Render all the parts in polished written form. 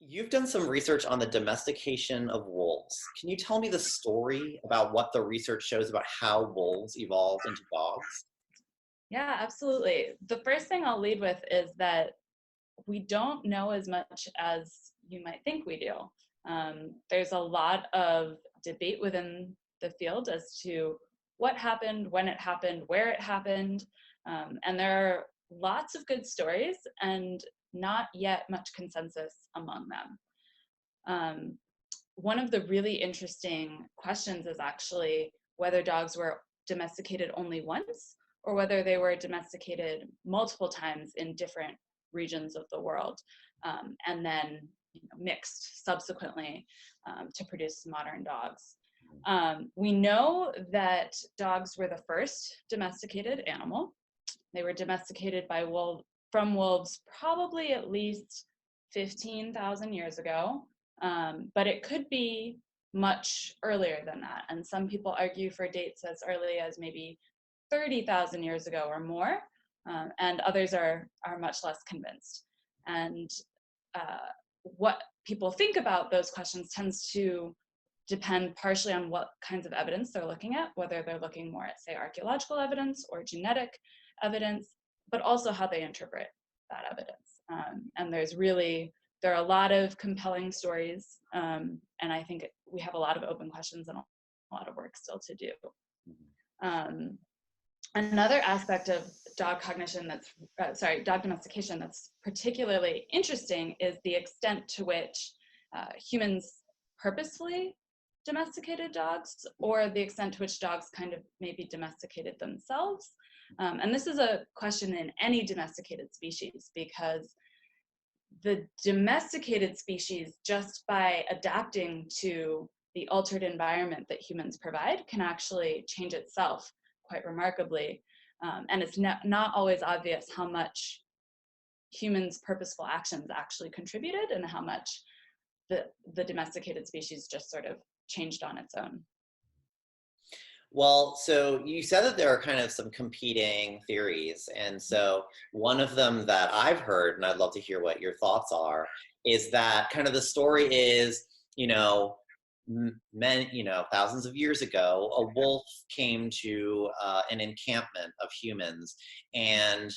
You've done some research on the domestication of wolves. Can you tell me the story about what the research shows about how wolves evolved into dogs? Yeah, absolutely. The first thing I'll lead with is that we don't know as much as you might think we do. There's a lot of debate within the field as to what happened, when it happened, where it happened. And there are lots of good stories and not yet much consensus among them. Um, One of the really interesting questions is actually whether dogs were domesticated only once or whether they were domesticated multiple times in different regions of the world, and then mixed subsequently to produce modern dogs. We know that dogs were the first domesticated animal. They were domesticated from wolves probably at least 15,000 years ago, but it could be much earlier than that. And some people argue for dates as early as maybe 30,000 years ago or more, and others are much less convinced. And what people think about those questions tends to depend partially on what kinds of evidence they're looking at, whether they're looking more at, say, archaeological evidence or genetic evidence, but also how they interpret that evidence. And there are a lot of compelling stories, and I think we have a lot of open questions and a lot of work still to do. Um, Another aspect of dog domestication that's particularly interesting is the extent to which humans purposefully domesticated dogs, or the extent to which dogs kind of maybe domesticated themselves. And this is a question in any domesticated species, because the domesticated species, just by adapting to the altered environment that humans provide, can actually change itself quite remarkably. And it's not always obvious how much humans' purposeful actions actually contributed and how much the domesticated species just sort of changed on its own. Well, so you said that there are kind of some competing theories. And so one of them that I've heard, and I'd love to hear what your thoughts are, is that kind of the story is, you know, thousands of years ago, a wolf came to an encampment of humans and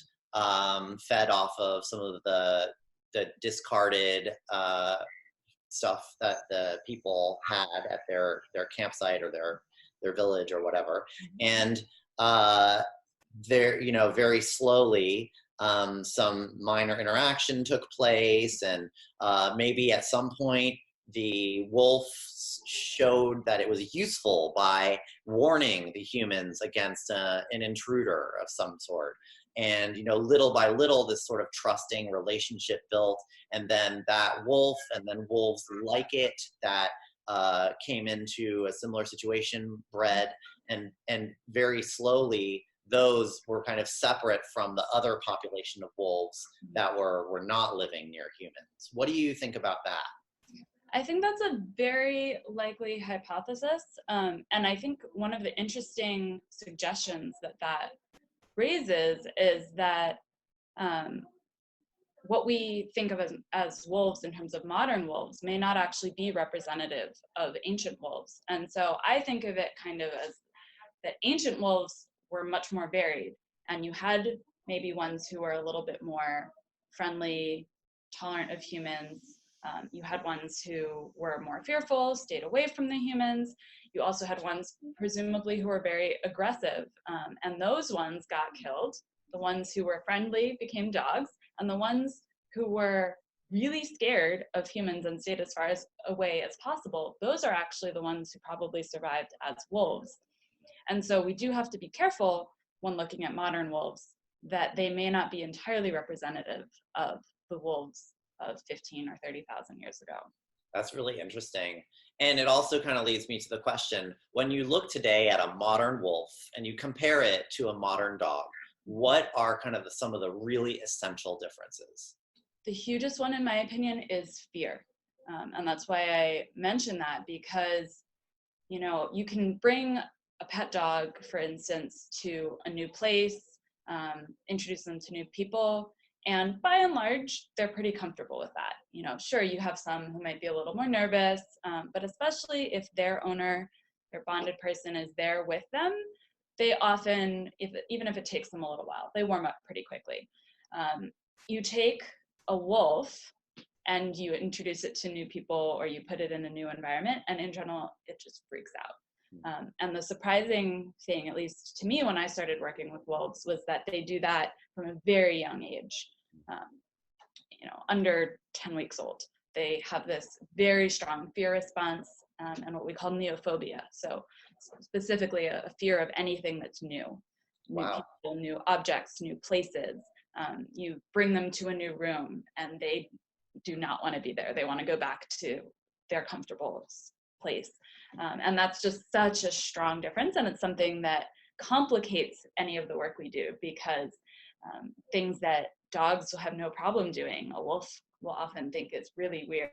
fed off of some of the discarded stuff that the people had at their campsite or their village or whatever. And there, very slowly, some minor interaction took place, and maybe at some point the wolf showed that it was useful by warning the humans against an intruder of some sort. And little by little, this sort of trusting relationship built, and then that wolf, and then wolves like it that came into a similar situation, bred, and very slowly those were kind of separate from the other population of wolves that were not living near humans. What do you think about that? I think that's a very likely hypothesis. And I think one of the interesting suggestions that raises is that what we think of as wolves in terms of modern wolves may not actually be representative of ancient wolves. And so I think of it kind of as that ancient wolves were much more varied, and you had maybe ones who were a little bit more friendly, tolerant of humans. You had ones who were more fearful, stayed away from the humans. You also had ones presumably who were very aggressive, and those ones got killed. The ones who were friendly became dogs, and the ones who were really scared of humans and stayed as far away as possible, those are actually the ones who probably survived as wolves. And so we do have to be careful when looking at modern wolves that they may not be entirely representative of the wolves of 15 or 30,000 years ago. That's really interesting. And it also kind of leads me to the question, when you look today at a modern wolf and you compare it to a modern dog, what are kind of some of the really essential differences? The hugest one, in my opinion, is fear. And that's why I mention that, because, you can bring a pet dog, for instance, to a new place, introduce them to new people, And by and large, they're pretty comfortable with that. You know, sure, you have some who might be a little more nervous, but especially if their owner, their bonded person is there with them, they often, even if it takes them a little while, they warm up pretty quickly. You take a wolf and you introduce it to new people or you put it in a new environment, and in general, it just freaks out. And the surprising thing, at least to me when I started working with wolves, was that they do that from a very young age, you know, under 10 weeks old. They have this very strong fear response and what we call neophobia. So specifically a fear of anything that's new, new Wow. people, new objects, new places. You bring them to a new room and they do not want to be there. They want to go back to their comfortable place. And that's just such a strong difference. And it's something that complicates any of the work we do, because things that dogs will have no problem doing, a wolf will often think is really weird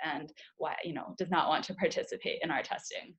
and why, you know, does not want to participate in our testing.